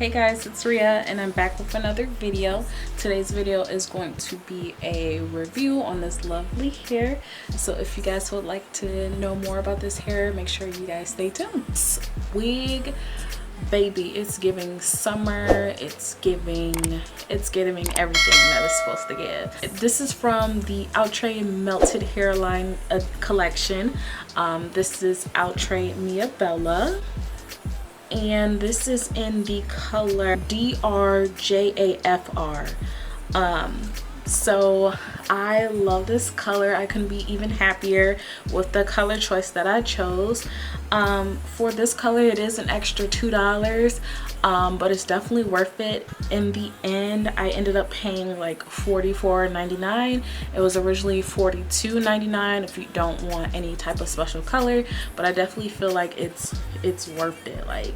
Hey guys, it's Ria and I'm back with another video. Today's video is going to be a review on this lovely hair. So if you guys would like to know more about this hair, make sure you guys stay tuned. This wig, baby, it's giving summer, it's giving everything that it's supposed to give. This is from the Outre Melted Hairline collection. This is Outre Miabella. And this is in the color DRJAFR. So I love this color. I couldn't be even happier with the color choice that I chose. For this color, it is an extra $2, but it's definitely worth it. In the end, I ended up paying like $44.99. It was originally $42.99 if you don't want any type of special color, but I definitely feel like it's worth it. Like,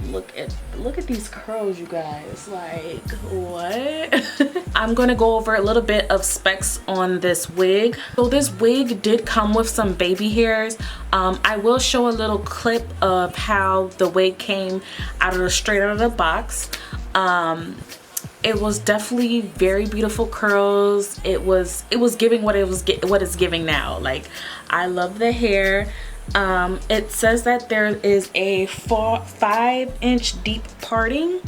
look at these curls, you guys. Like, what? I'm gonna go over a little bit of specs on this wig. So this wig did come with some baby hairs. I will show a little clip of how the wig came straight out of the box. It was definitely very beautiful curls. It was giving what it's giving now. Like, I love the hair. It says that there is a 5-inch deep parting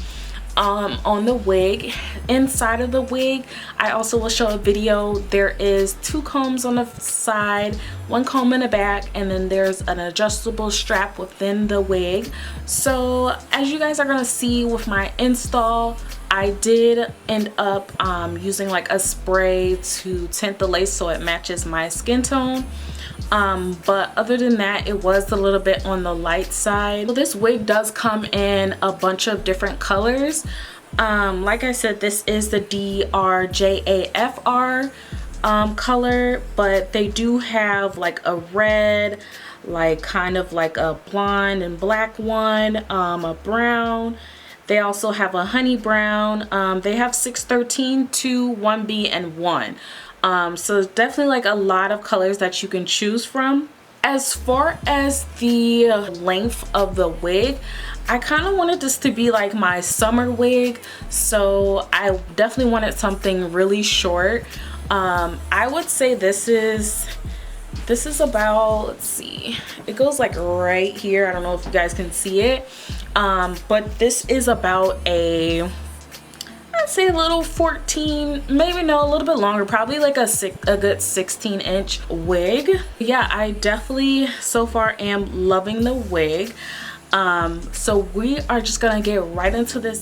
on the wig. Inside of the wig, I also will show a video. There is 2 combs on the side, 1 comb in the back, and then there's an adjustable strap within the wig. So as you guys are gonna see with my install, I did end up using like a spray to tint the lace so it matches my skin tone. But other than that, it was a little bit on the light side. So this wig does come in a bunch of different colors. Like I said, this is the DRJAFR color, but they do have like a red, like kind of like a blonde and black one, a brown. They also have a honey brown. They have 613, 2, 1B, and 1. So it's definitely like a lot of colors that you can choose from. As far as the length of the wig, I kind of wanted this to be like my summer wig, so I definitely wanted something really short. I would say this is about, let's see, it goes like right here. I don't know if you guys can see it, but this is about a, I'd say a little 14, maybe no, a little bit longer, probably like a good 16-inch wig. Yeah, I definitely so far am loving the wig. So we are just gonna get right into this.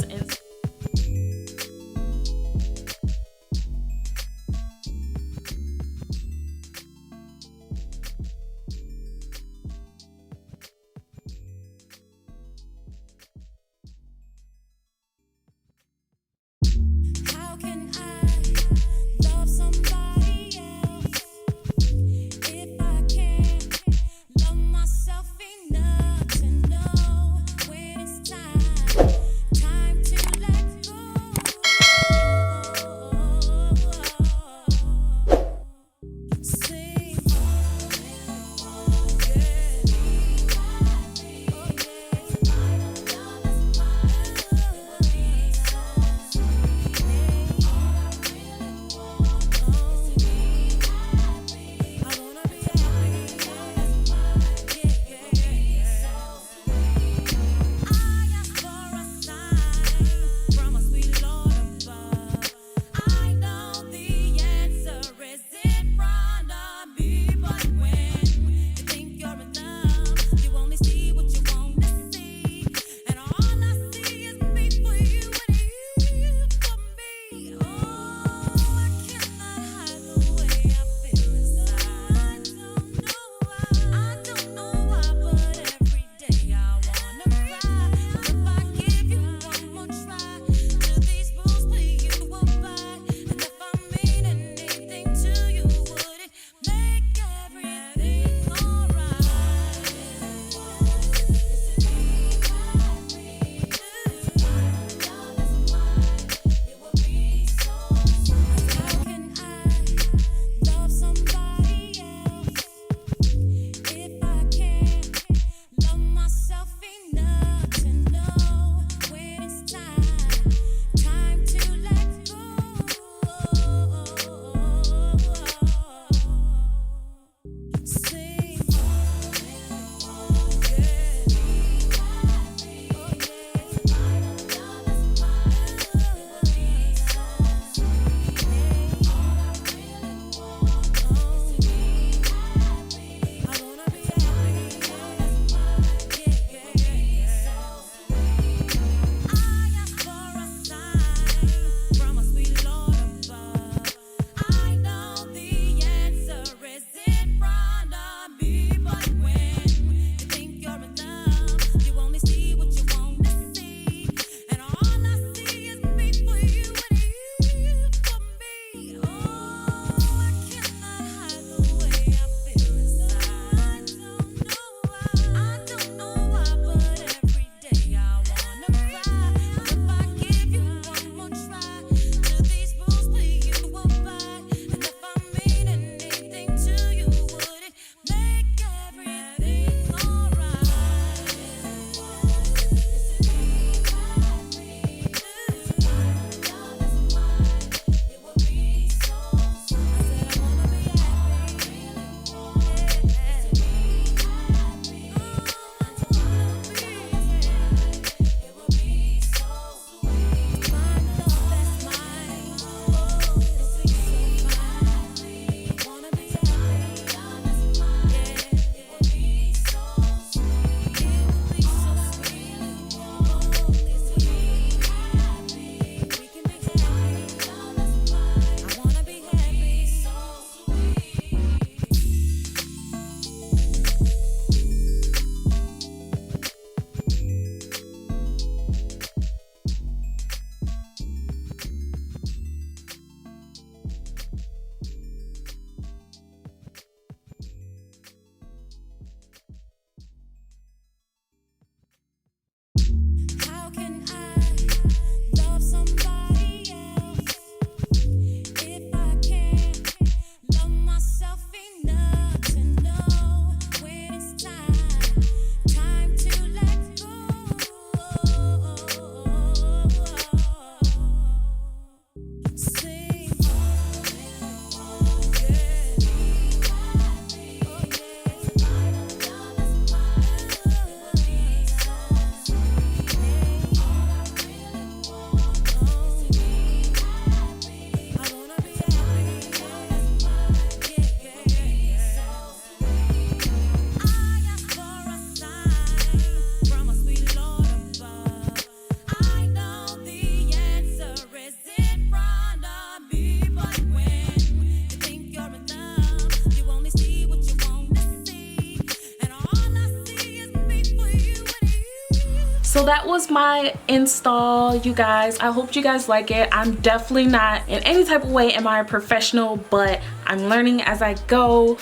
So that was my install, you guys. I hope you guys like it. I'm definitely not in any type of way am I a professional, but I'm learning as I go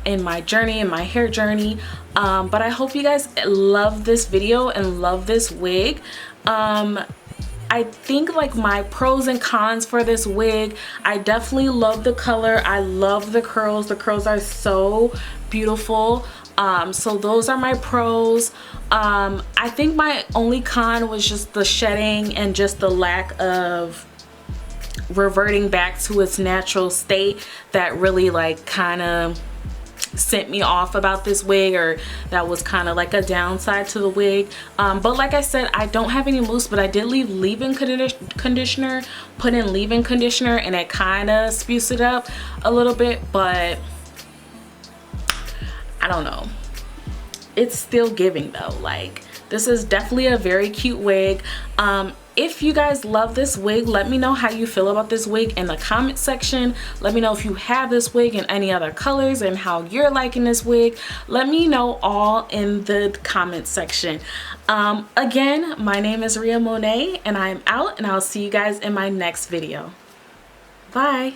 in my journey, in my hair journey. But I hope you guys love this video and love this wig. I think like my pros and cons for this wig, I definitely love the color. I love the curls. The curls are so beautiful. So those are my pros. I think my only con was just the shedding and just the lack of reverting back to its natural state that really like kind of sent me off about this wig, or that was kind of like a downside to the wig. But like I said, I don't have any mousse, but I did leave leave-in conditioner, put in leave-in conditioner, and it kind of spruced it up a little bit, but I don't know. It's still giving though. Like, this is definitely a very cute wig. If you guys love this wig, let me know how you feel about this wig in the comment section. Let me know if you have this wig in any other colors and how you're liking this wig. Let me know all in the comment section. Again, my name is Ria Monet, and I'm out, and I'll see you guys in my next video. Bye.